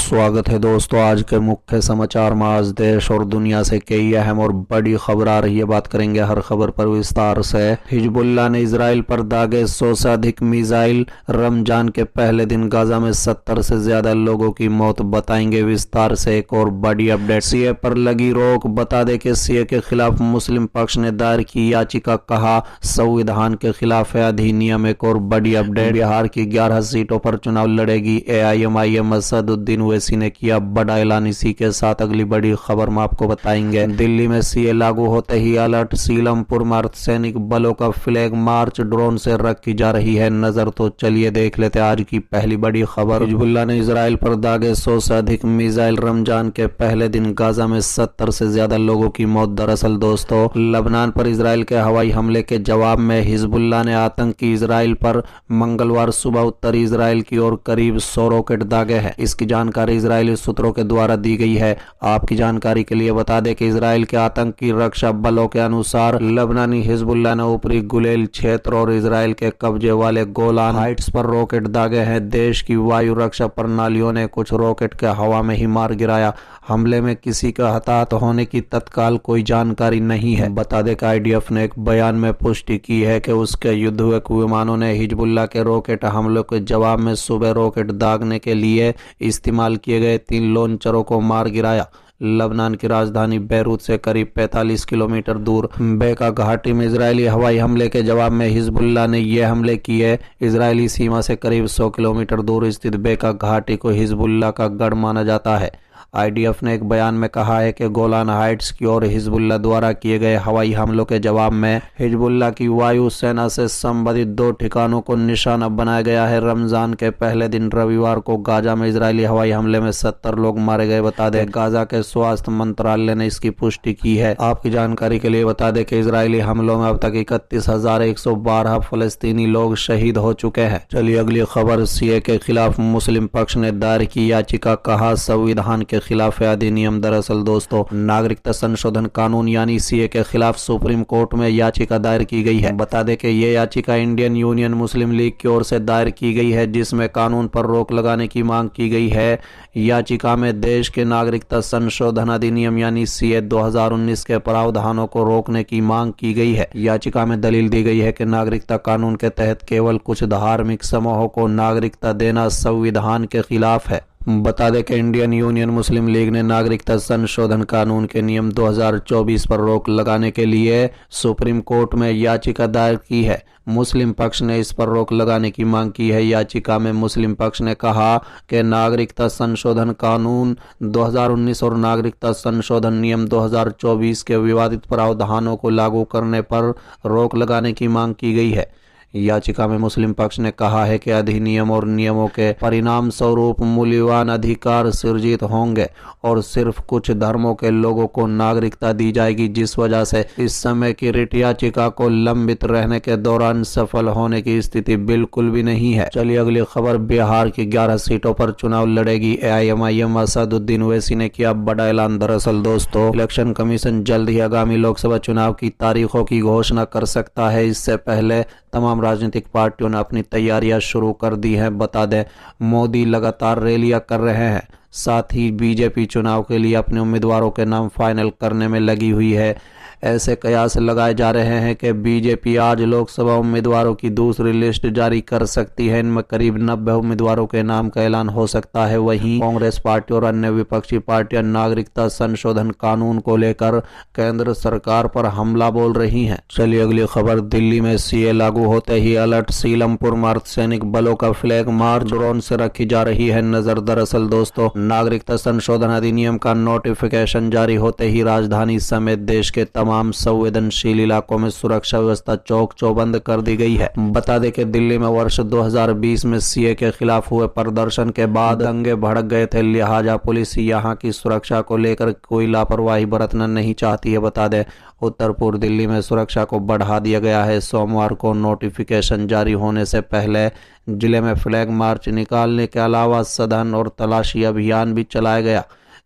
स्वागत है दोस्तों। आज के मुख्य समाचार में आज देश और दुनिया से कई अहम और बड़ी खबर आ रही है। बात करेंगे हर खबर पर विस्तार से। हिजबुल्लाह ने इजराइल पर दागे 100 से अधिक मिसाइल। रमजान के पहले दिन गाजा में 70 से ज्यादा लोगों की मौत। बताएंगे विस्तार से। एक और बड़ी अपडेट, सीए पर लगी रोक। बता दें कि सीए के खिलाफ मुस्लिम पक्ष ने दायर की याचिका, कहा संविधान के खिलाफ है अधिनियम। एक और बड़ी अपडेट, बिहार की 11 सीटों पर चुनाव लड़ेगी एआईएमआईएम। असदुद्दीन ओवैसी ने किया बड़ा ऐलान। इसी के साथ अगली बड़ी खबर में आपको बताएंगे। दिल्ली में सीए लागू होते ही अलर्ट। सीलमपुर में अर्धसैनिक बलों का फ्लैग मार्च ड्रोन से रखी जा रही है नजर। तो चलिए देख लेते हैं आज की पहली बड़ी खबर। हिजबुल्लाह ने इजराइल पर दागे 100 से अधिक मिसाइल। रमजान के पहले दिन गाजा में 70 से ज्यादा लोगों की मौत। दरअसल दोस्तों, लबनान पर इजराइल के हवाई हमले के जवाब में हिजबुल्लाह ने आतंकी इजराइल पर मंगलवार सुबह उत्तरी इजराइल की ओर करीब 100 रॉकेट दागे हैं। इसकी जानकारी इजरायली सूत्रों के द्वारा दी गई है। आपकी जानकारी के लिए बता दें कि इजराइल के आतंकी रक्षा बलों के अनुसार लबनानी हिजबुल्लाह ने ऊपरी गुलेल क्षेत्र और इजराइल के कब्जे वाले गोलान हाइट्स पर रॉकेट दागे हैं। देश की वायु रक्षा प्रणालियों ने कुछ रॉकेट के हवा में ही मार गिराया। हमले में किसी का हताहत होने की तत्काल कोई जानकारी नहीं है। बता दें कि आईडीएफ ने एक बयान में पुष्टि की है कि उसके युद्धक विमानों ने हिजबुल्लाह के रॉकेट हमलों के जवाब में सुबह रॉकेट दागने के लिए इस्तेमाल किए गए 3 लॉन्चरों को मार गिराया। लबनान की राजधानी बैरूत से करीब 45 किलोमीटर दूर बेका घाटी में इजरायली हवाई हमले के जवाब में हिजबुल्लाह ने ये हमले किए। इजरायली सीमा से करीब 100 किलोमीटर दूर स्थित बेका घाटी को हिजबुल्लाह का गढ़ माना जाता है। आईडीएफ ने एक बयान में कहा है कि गोलान हाइट्स की ओर हिजबुल्लाह द्वारा किए गए हवाई हमलों के जवाब में हिजबुल्लाह की वायु सेना से संबंधित 2 ठिकानों को निशाना बनाया गया है। रमजान के पहले दिन रविवार को गाजा में इजरायली हवाई हमले में 70 लोग मारे गए। बता दें, गाजा के स्वास्थ्य मंत्रालय ने इसकी पुष्टि की है। आपकी जानकारी के लिए बता दें कि इजरायली हमलों में अब तक 31,112 फलस्तीनी लोग शहीद हो चुके हैं। चलिए अगली खबर। सीए के खिलाफ मुस्लिम पक्ष ने दायर की याचिका, कहा संविधान के खिलाफ है अधिनियम। दरअसल दोस्तों, नागरिकता संशोधन कानून यानी सीए के खिलाफ सुप्रीम कोर्ट में याचिका दायर की गई है। बता दें कि ये याचिका इंडियन यूनियन मुस्लिम लीग की ओर से दायर की गई है, जिसमें कानून पर रोक लगाने की मांग की गई है। याचिका में देश के नागरिकता संशोधन अधिनियम यानी सीए 2019 के प्रावधानों को रोकने की मांग की गई है। याचिका में दलील दी गई है कि नागरिकता कानून के तहत केवल कुछ धार्मिक समूहों को नागरिकता देना संविधान के खिलाफ है। बता दें कि इंडियन यूनियन मुस्लिम लीग ने नागरिकता संशोधन कानून के नियम 2024 पर रोक लगाने के लिए सुप्रीम कोर्ट में याचिका दायर की है। मुस्लिम पक्ष ने इस पर रोक लगाने की मांग की है। याचिका में मुस्लिम पक्ष ने कहा कि नागरिकता संशोधन कानून 2019 और नागरिकता संशोधन नियम 2024 के विवादित प्रावधानों को लागू करने पर रोक लगाने की मांग की गई है। याचिका में मुस्लिम पक्ष ने कहा है कि अधिनियम और नियमों के परिणाम स्वरूप मूल्यवान अधिकार सृजित होंगे और सिर्फ कुछ धर्मों के लोगों को नागरिकता दी जाएगी, जिस वजह से इस समय की रिट याचिका को लंबित रहने के दौरान सफल होने की स्थिति बिल्कुल भी नहीं है। चलिए अगली खबर। बिहार की 11 सीटों पर चुनाव लड़ेगी एआईएमआईएम। असदुद्दीन ओवैसी ने किया बड़ा ऐलान। दरअसल दोस्तों, इलेक्शन कमीशन जल्द ही आगामी लोकसभा चुनाव की तारीखों की घोषणा कर सकता है। इससे पहले तमाम राजनीतिक पार्टियों ने अपनी तैयारियां शुरू कर दी हैं। बता दें, मोदी लगातार रैलियां कर रहे हैं। साथ ही बीजेपी चुनाव के लिए अपने उम्मीदवारों के नाम फाइनल करने में लगी हुई है। ऐसे कयास लगाए जा रहे हैं कि बीजेपी आज लोकसभा उम्मीदवारों की दूसरी लिस्ट जारी कर सकती है। इनमें करीब 90 उम्मीदवारों के नाम का ऐलान हो सकता है। वहीं कांग्रेस पार्टी और अन्य विपक्षी पार्टियां नागरिकता संशोधन कानून को लेकर केंद्र सरकार पर हमला बोल रही हैं। चलिए अगली खबर। दिल्ली में सीए लागू होते ही अलर्ट। सीलमपुर में अर्धसैनिक बलों का फ्लैग मार्च ड्रोन से रखी जा रही है नजर। दरअसल दोस्तों, नागरिकता संशोधन अधिनियम का नोटिफिकेशन जारी होते ही राजधानी समेत देश के तमाम संवेदनशील इलाकों में सुरक्षा व्यवस्था चौक चौबंद कर दी गई है। बता दें कि दिल्ली में वर्ष 2020 में सीए के खिलाफ हुए प्रदर्शन के बाद दंगे भड़क गए थे, लिहाजा पुलिस यहां की सुरक्षा को लेकर कोई लापरवाही बरतना नहीं चाहती है। बता दें, उत्तर पूर्व दिल्ली में सुरक्षा को बढ़ा दिया गया है। सोमवार को नोटिफिकेशन जारी होने से पहले जिले में फ्लैग मार्च निकालने के अलावा सघन और तलाशी अभियान भी चलाया गया।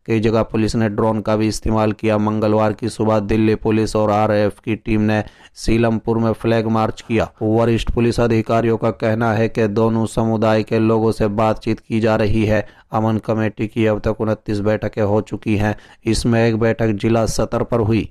कई जगह पुलिस ने ड्रोन का भी इस्तेमाल किया। मंगलवार की सुबह दिल्ली पुलिस और आरएएफ की टीम ने सीलमपुर में फ्लैग मार्च किया। वरिष्ठ पुलिस अधिकारियों का कहना है कि दोनों समुदाय के लोगों से बातचीत की जा रही है। अमन कमेटी की अब तक 29 बैठकें हो चुकी हैं। इसमें एक बैठक जिला सतर पर हुई।